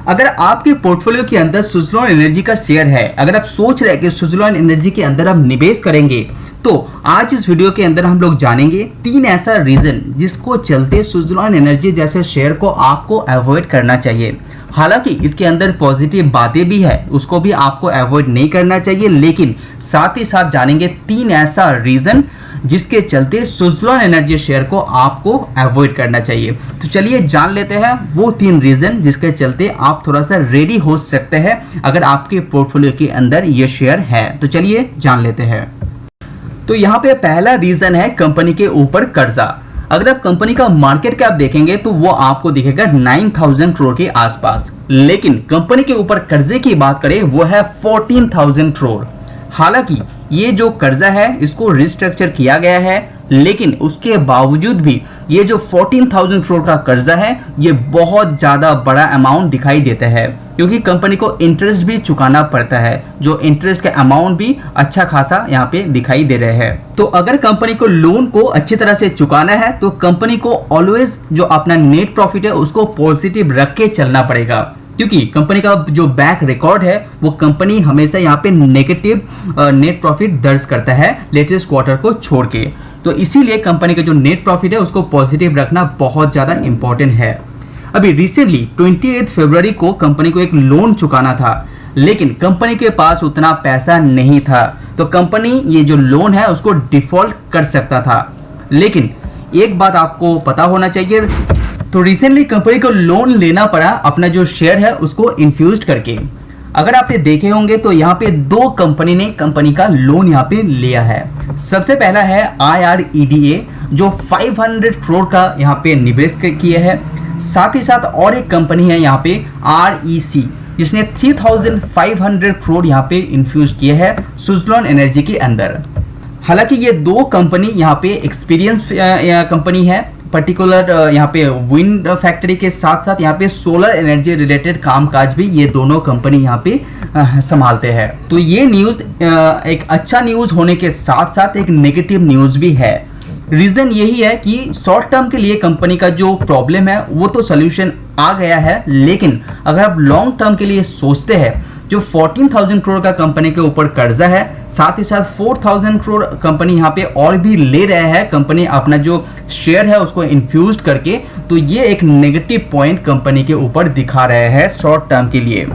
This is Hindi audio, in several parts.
अगर आपके पोर्टफोलियो के अंदर सुज़लॉन एनर्जी का शेयर है, अगर आप सोच रहे हैं कि सुज़लॉन एनर्जी के अंदर आप निवेश करेंगे, तो आज इस वीडियो के अंदर हम लोग जानेंगे 3 ऐसा रीजन जिसको चलते सुज़लॉन एनर्जी जैसे शेयर को आपको अवॉइड करना चाहिए। हालांकि इसके अंदर पॉजिटिव बातें भी है, उसको भी आपको अवॉइड नहीं करना चाहिए, लेकिन साथ ही साथ जानेंगे 3 ऐसा रीजन जिसके चलते सुज़लॉन एनर्जी शेयर को आपको अवॉइड करना चाहिए। तो चलिए जान लेते हैं वो 3 रीजन जिसके चलते आप थोड़ा सा रेडी हो सकते हैं अगर आपके पोर्टफोलियो के अंदर ये शेयर है। तो चलिए जान लेते हैं। तो यहाँ पे पहला रीजन है कंपनी के ऊपर कर्जा। अगर आप कंपनी का मार्केट कैप देखेंगे तो वो आपको दिखेगा 9000 करोड़ के आसपास, लेकिन कंपनी के ऊपर कर्जे की बात करें वो है 14000 करोड़। हालांकि ये जो कर्जा है इसको रिस्ट्रक्चर किया गया है, लेकिन उसके बावजूद भी ये जो 14000 करोड़ का कर्जा है ये बहुत ज़्यादा बड़ा अमाउंट दिखाई देता है, क्योंकि कंपनी को इंटरेस्ट भी चुकाना पड़ता है, जो इंटरेस्ट का अमाउंट भी अच्छा खासा यहाँ पे दिखाई दे रहे हैं। तो अगर कंपनी को लोन को अच्छी तरह से चुकाना है तो कंपनी को ऑलवेज जो अपना नेट प्रॉफिट है उसको पॉजिटिव रख के चलना पड़ेगा, क्योंकि कंपनी का जो बैक रिकॉर्ड है वो कंपनी हमेशा यहाँ पे नेगेटिव नेट प्रॉफिट दर्ज करता है लेटेस्ट क्वार्टर को छोड़ के। तो इसीलिए कंपनी का जो नेट प्रॉफिट है उसको पॉजिटिव रखना बहुत ज़्यादा इंपॉर्टेंट है। अभी रिसेंटली 28 फरवरी को कंपनी को एक लोन चुकाना था, लेकिन कंपनी के पास उतना पैसा नहीं था, तो कंपनी ये जो लोन है उसको डिफॉल्ट कर सकता था। लेकिन एक बात आपको पता होना चाहिए, तो रिसेंटली कंपनी को लोन लेना पड़ा अपना जो शेयर है उसको इन्फ्यूज करके। अगर आपने देखे होंगे तो यहाँ पे 2 कंपनी ने कंपनी का लोन यहाँ पे लिया है। सबसे पहला है IREDA जो 500 करोड़ का यहाँ पे निवेश किया है। साथ ही साथ और एक कंपनी है यहाँ पे REC जिसने 3500 करोड़ यहाँ पे इन्फ्यूज किया है सुज़लॉन एनर्जी के अंदर। हालांकि ये 2 कंपनी यहाँ पे एक्सपीरियंस कंपनी है, पर्टिकुलर यहाँ पे विंड फैक्ट्री के साथ साथ यहाँ पे सोलर एनर्जी रिलेटेड कामकाज भी ये दोनों कंपनी यहाँ पे संभालते हैं। तो ये न्यूज़ एक अच्छा न्यूज़ होने के साथ साथ एक नेगेटिव न्यूज़ भी है। रीज़न यही है कि शॉर्ट टर्म के लिए कंपनी का जो प्रॉब्लम है वो तो सोल्यूशन आ गया है, लेकिन अगर आप लॉन्ग टर्म के लिए सोचते हैं, जो 14000 करोड़ का कंपनी के ऊपर कर्जा है, साथ ही साथ 4000 करोड़ कंपनी यहाँ पे और भी ले रहे हैं कंपनी अपना जो शेयर है उसको इन्फ्यूज करके, तो ये एक नेगेटिव पॉइंट कंपनी के ऊपर दिखा रहे हैं शॉर्ट टर्म के लिए।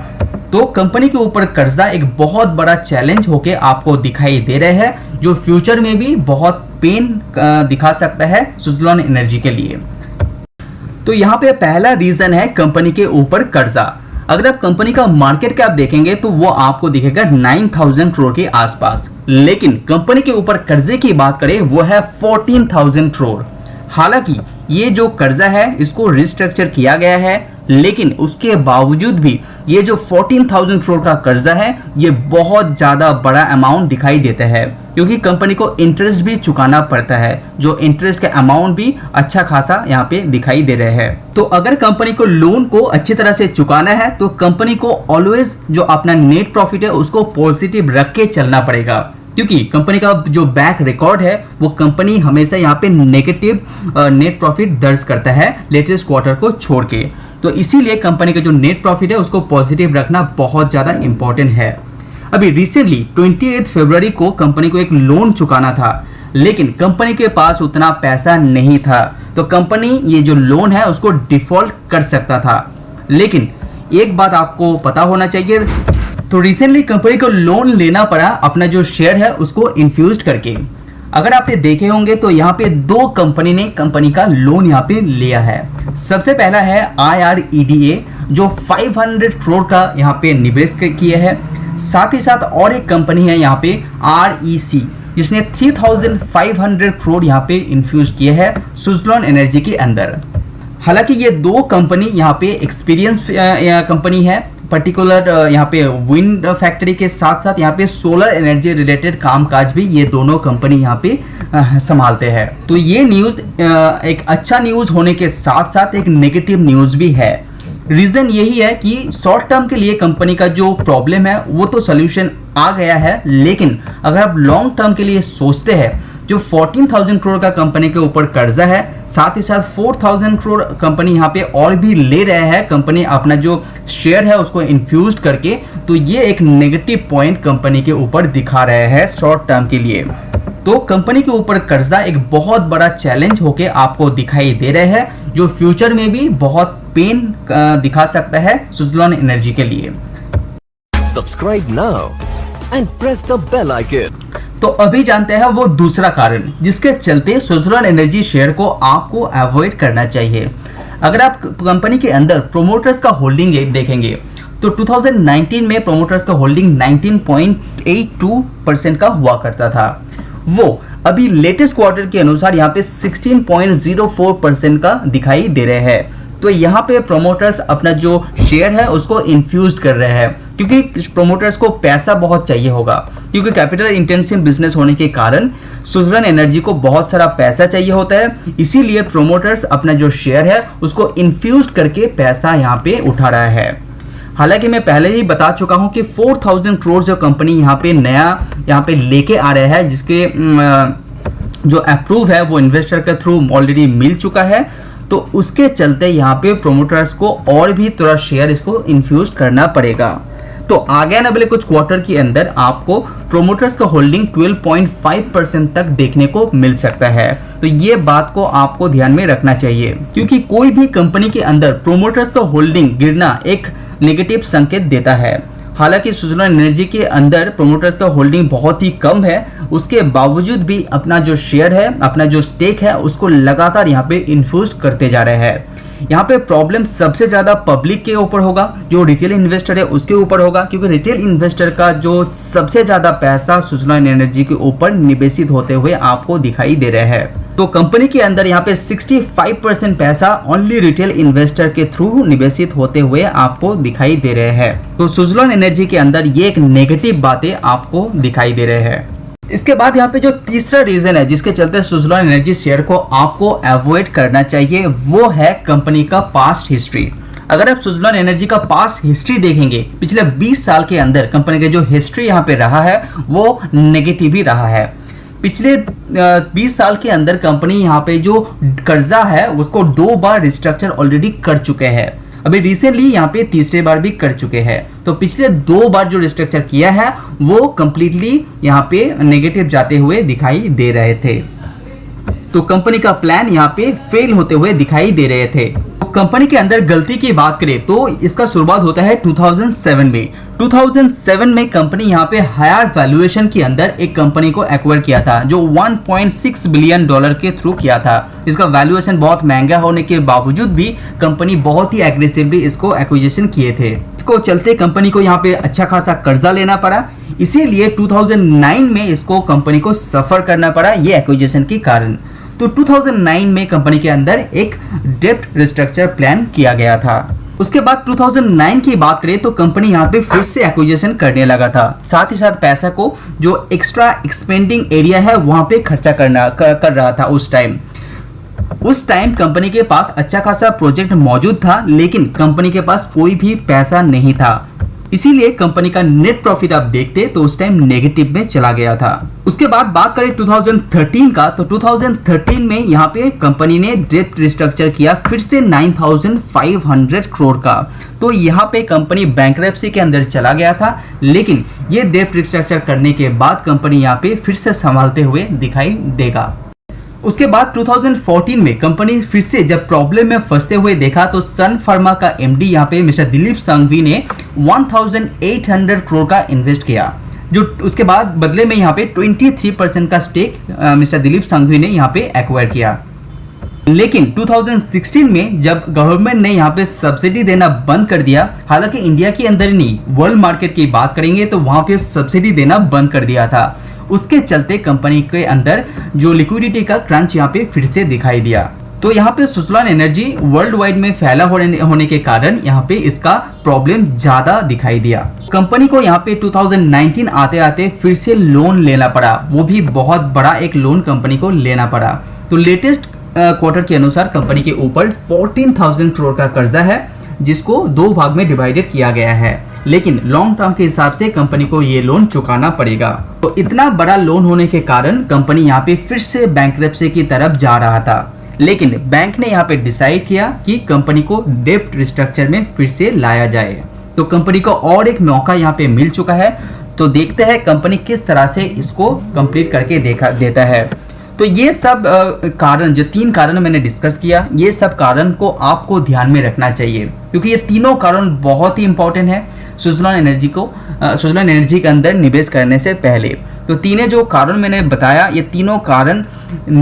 तो कंपनी के ऊपर कर्जा एक बहुत बड़ा चैलेंज होके आपको दिखाई दे रहे हैं, जो फ्यूचर में भी बहुत पेन दिखा सकता है सुज़लॉन एनर्जी के लिए। तो यहाँ पे पहला रीजन है कंपनी के ऊपर कर्जा। अगर आप कंपनी का मार्केट कैप देखेंगे तो वो आपको दिखेगा 9000 करोड़ के आसपास, लेकिन कंपनी के ऊपर कर्जे की बात करें वो है 14000 करोड़। हालांकि ये जो कर्जा है इसको रिस्ट्रक्चर किया गया है, लेकिन उसके बावजूद भी ये जो 14000 करोड़ का कर्जा है ये बहुत ज़्यादा बड़ा अमाउंट दिखाई देता है, क्योंकि कंपनी को इंटरेस्ट भी चुकाना पड़ता है, जो इंटरेस्ट का अमाउंट भी अच्छा खासा यहाँ पे दिखाई दे रहे हैं। तो अगर कंपनी को लोन को अच्छी तरह से चुकाना है तो कंपनी को ऑलवेज जो अपना नेट प्रॉफिट है उसको पॉजिटिव रख के चलना पड़ेगा, क्योंकि कंपनी का जो बैक रिकॉर्ड है वो कंपनी हमेशा यहाँ पे नेगेटिव नेट प्रॉफिट दर्ज करता है लेटेस्ट क्वार्टर को छोड़ के। तो इसीलिए कंपनी का जो नेट प्रॉफिट है उसको पॉजिटिव रखना बहुत ज़्यादा इंपॉर्टेंट है। अभी रिसेंटली 28 फरवरी को कंपनी को एक लोन चुकाना था, लेकिन कंपनी के पास उतना पैसा नहीं था, तो कंपनी ये जो लोन है उसको डिफॉल्ट कर सकता था। लेकिन एक बात आपको पता होना चाहिए, तो रिसेंटली कंपनी को लोन लेना पड़ा अपना जो शेयर है उसको इन्फ्यूज करके। अगर आपने देखे होंगे तो यहाँ पे 2 कंपनी ने कंपनी का लोन यहाँ पे लिया है। सबसे पहला है IREDA जो 500 करोड़ का यहाँ पे निवेश किया है। साथ ही साथ और एक कंपनी है यहाँ पे REC जिसने 3500 करोड़ यहाँ पे इन्फ्यूज किया है सुज़लॉन एनर्जी के अंदर। हालांकि ये 2 कंपनी यहाँ पे एक्सपीरियंस कंपनी है, पर्टिकुलर यहाँ पे विंड फैक्ट्री के साथ साथ यहाँ पे सोलर एनर्जी रिलेटेड कामकाज भी ये दोनों कंपनी यहाँ पे संभालते हैं। तो ये न्यूज़ एक अच्छा न्यूज़ होने के साथ साथ एक नेगेटिव न्यूज़ भी है। रीज़न यही है कि शॉर्ट टर्म के लिए कंपनी का जो प्रॉब्लम है वो तो सोल्यूशन आ गया है, लेकिन अगर आप लॉन्ग टर्म के लिए सोचते हैं, जो 14,000 करोड़ का कंपनी के ऊपर कर्जा है, साथ ही साथ 4,000 करोड़ कंपनी यहाँ पे और भी ले रहे हैं कंपनी अपना जो शेयर है उसको इन्फ्यूज करके। तो ये एक नेगेटिव पॉइंट कंपनी के ऊपर दिखा रहे हैं शॉर्ट टर्म के लिए। तो कंपनी के ऊपर कर्जा एक बहुत बड़ा चैलेंज होके आपको दिखाई दे रहे हैं, जो फ्यूचर में भी बहुत पेन दिखा सकता है सुज़लोन एनर्जी के लिए। Subscribe now and press the bell icon. तो अभी जानते हैं वो दूसरा कारण जिसके चलते सुज़लोन एनर्जी शेयर को आपको अवॉइड करना चाहिए। अगर आप कंपनी के अंदर प्रोमोटर्स का होल्डिंग देखेंगे तो 2019 में प्रोमोटर्स का होल्डिंग 19.82% का हुआ करता था। वो अभी लेटेस्ट क्वार्टर के अनुसार यहाँ पे 16.04% का दिखाई दे रहे हैं। तो यहाँ पे प्रोमोटर्स अपना जो शेयर है उसको इन्फ्यूज कर रहे हैं, क्योंकि प्रोमोटर्स को पैसा बहुत चाहिए होगा, क्योंकि कैपिटल इंटेंसिव बिजनेस होने के कारण सुज़लोन एनर्जी को बहुत सारा पैसा चाहिए होता है। इसीलिए प्रोमोटर्स अपना जो शेयर है उसको इन्फ्यूज करके पैसा यहाँ पे उठा रहा है। हालांकि मैं पहले ही बता चुका हूं कि 4,000 करोड़ जो कंपनी यहाँ पे नया यहाँ पे लेके आ रहा है, जिसके जो अप्रूव है वो इन्वेस्टर के थ्रू ऑलरेडी मिल चुका है। तो उसके चलते यहाँ पे प्रोमोटर्स को और भी थोड़ा शेयर इसको इन्फ्यूज करना पड़ेगा। तो आगे आने वाले कुछ क्वार्टर के अंदर आपको प्रोमोटर्स का होल्डिंग 12.5% तक देखने को मिल सकता है। तो ये बात को आपको ध्यान में रखना चाहिए, क्योंकि कोई भी कंपनी के अंदर प्रोमोटर्स का होल्डिंग गिरना एक नेगेटिव संकेत देता है। हालांकि सुज़लोन एनर्जी के अंदर प्रोमोटर्स का होल्डिंग बहुत ही कम है, उसके बावजूद भी अपना जो शेयर है, अपना जो स्टेक है उसको लगातार यहाँ पे इन्फ्यूज करते जा रहे हैं। यहाँ पे प्रॉब्लम सबसे ज्यादा पब्लिक के ऊपर होगा, जो रिटेल इन्वेस्टर है उसके ऊपर होगा, क्योंकि रिटेल इन्वेस्टर का जो सबसे ज्यादा पैसा सुज़लोन एनर्जी के ऊपर निवेशित होते हुए आपको दिखाई दे रहा है। तो कंपनी के अंदर यहाँ पे 65% पैसा ओनली रिटेल इन्वेस्टर के थ्रू निवेशित होते हुए आपको दिखाई दे रहे हैं। तो सुज़लोन एनर्जी के अंदर ये एक नेगेटिव बातें आपको दिखाई दे रहे हैं। इसके बाद यहाँ पे जो तीसरा रीजन है जिसके चलते सुज़लोन एनर्जी शेयर को आपको अवॉइड करना चाहिए, वो है कंपनी का पास्ट हिस्ट्री। अगर आप सुज़लोन एनर्जी का पास्ट हिस्ट्री देखेंगे, पिछले 20 साल के अंदर कंपनी का जो हिस्ट्री यहाँ पे रहा है वो नेगेटिव ही रहा है। पिछले 20 साल के अंदर कंपनी यहाँ पे जो कर्जा है उसको 2 बार रिस्ट्रक्चर ऑलरेडी कर चुके हैं, अभी रिसेंटली यहाँ पे तीसरे बार भी कर चुके हैं। तो पिछले 2 बार जो रिस्ट्रक्चर किया है वो कंप्लीटली यहाँ पे नेगेटिव जाते हुए दिखाई दे रहे थे। तो कंपनी का प्लान यहाँ पे फेल होते हुए दिखाई दे रहे थे। तो कंपनी के अंदर गलती की बात करें तो इसका शुरुआत होता है 2007 में। 2007 में कंपनी यहाँ पे हायर वैल्यूएशन के अंदर एक कंपनी को एक्वायर किया था, जो 1.6 बिलियन डॉलर के थ्रू किया था। इसका वैल्यूएशन बहुत महंगा होने के बावजूद भी कंपनी बहुत ही एग्रेसिवली इसको एक्विजिशन किए थे। इसको चलते कंपनी को यहाँ पे अच्छा खासा कर्जा लेना पड़ा, इसीलिए 2009 में इसको कंपनी को सफर करना पड़ा ये एक्विजिशन के कारण। तो 2009 में कंपनी के अंदर एक डेब्ट रिस्ट्रक्चर प्लान किया गया था। उसके बाद 2009 की बात करें तो कंपनी यहाँ पे फिर से एक्विजिशन करने लगा था, साथ ही साथ पैसा को जो एक्स्ट्रा एक्सपेंडिंग एरिया है वहां पे खर्चा कर रहा था। उस टाइम कंपनी के पास अच्छा खासा प्रोजेक्ट मौजूद था, लेकिन कंपनी के पास कोई भी पैसा नहीं था, इसीलिए कंपनी का नेट प्रॉफिट आप देखते तो उस टाइम नेगेटिव में चला गया था। उसके बाद बात करें 2013 का, तो 2013 में यहाँ पे कंपनी ने डेब्ट रिस्ट्रक्चर किया फिर से 9,500 करोड़ का। तो यहाँ पे कंपनी बैंकरप्सी के अंदर चला गया था, लेकिन ये डेब्ट रिस्ट्रक्चर करने के बाद कंपनी यहाँ पे फिर से संभालते हुए दिखाई देगा। उसके बाद 2014 में कंपनी फिर से जब प्रॉब्लम में फंसते हुए देखा तो सन फार्मा का एमडी यहाँ पे मिस्टर दिलीप सांघवी ने 1,800 करोड़ का इन्वेस्ट किया, जो उसके बाद बदले में यहाँ पे 23% का स्टेक मिस्टर दिलीप सांघवी ने यहाँ पे एक्वायर किया। लेकिन 2016 में जब गवर्नमेंट ने यहाँ पे सब्सिडी देना बंद कर दिया, हालांकि इंडिया के अंदर नहीं वर्ल्ड मार्केट की बात करेंगे तो वहां पे सब्सिडी देना बंद कर दिया था, उसके चलते कंपनी के अंदर जो लिक्विडिटी का क्रंच यहाँ पे फिर से दिखाई दिया। तो यहाँ पे सुज़लोन एनर्जी वर्ल्ड वाइड में फैला होने के कारण यहाँ पे इसका प्रॉब्लम ज्यादा दिखाई दिया। कंपनी को यहाँ पे 2019 आते आते फिर से लोन लेना पड़ा, वो भी बहुत बड़ा एक लोन कंपनी को लेना पड़ा। तो लेटेस्ट क्वार्टर के अनुसार कंपनी के ऊपर 14,000 करोड़ का कर्जा है, जिसको 2 भाग में डिवाइडेड किया गया है। लेकिन लॉन्ग टर्म के हिसाब से कंपनी को ये लोन चुकाना पड़ेगा। तो इतना बड़ा लोन होने के कारण कंपनी यहाँ पे फिर से बैंकरप्सी की तरफ जा रहा था, लेकिन बैंक ने यहाँ पे डिसाइड किया कि कंपनी को डेब्ट रिस्ट्रक्चर में फिर से लाया जाए। तो कंपनी को और एक मौका यहाँ पे मिल चुका है। तो देखते हैं कंपनी किस तरह से इसको कंप्लीट करके देता है। तो ये सब कारण, जो 3 कारण मैंने डिस्कस किया, ये सब कारण को आपको ध्यान में रखना चाहिए, क्योंकि ये तीनों कारण बहुत ही इंपॉर्टेंट है सुज़लॉन एनर्जी के अंदर निवेश करने से पहले। तो तीनों जो कारण मैंने बताया, ये तीनों कारण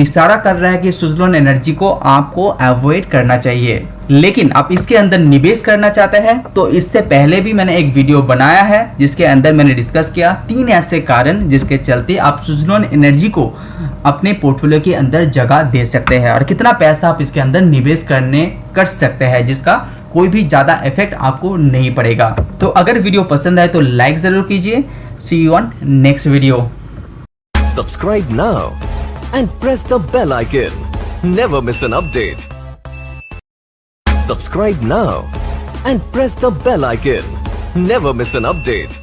इशारा कर रहा है कि सुज़लॉन एनर्जी को आपको अवॉइड करना चाहिए। लेकिन आप इसके अंदर निवेश करना चाहते हैं तो इससे पहले भी मैंने एक वीडियो बनाया है जिसके अंदर मैंने डिस्कस किया 3 ऐसे कारण जिसके चलते आप सुज़लॉन एनर्जी को अपने पोर्टफोलियो के अंदर जगह दे सकते हैं और कितना पैसा आप इसके अंदर निवेश कर सकते हैं जिसका कोई भी ज़्यादा इफेक्ट आपको नहीं पड़ेगा। तो अगर वीडियो पसंद आए तो लाइक ज़रूर कीजिए। See you on next video. Subscribe now and press the bell icon. Never miss an update. Subscribe now and press the bell icon. Never miss an update.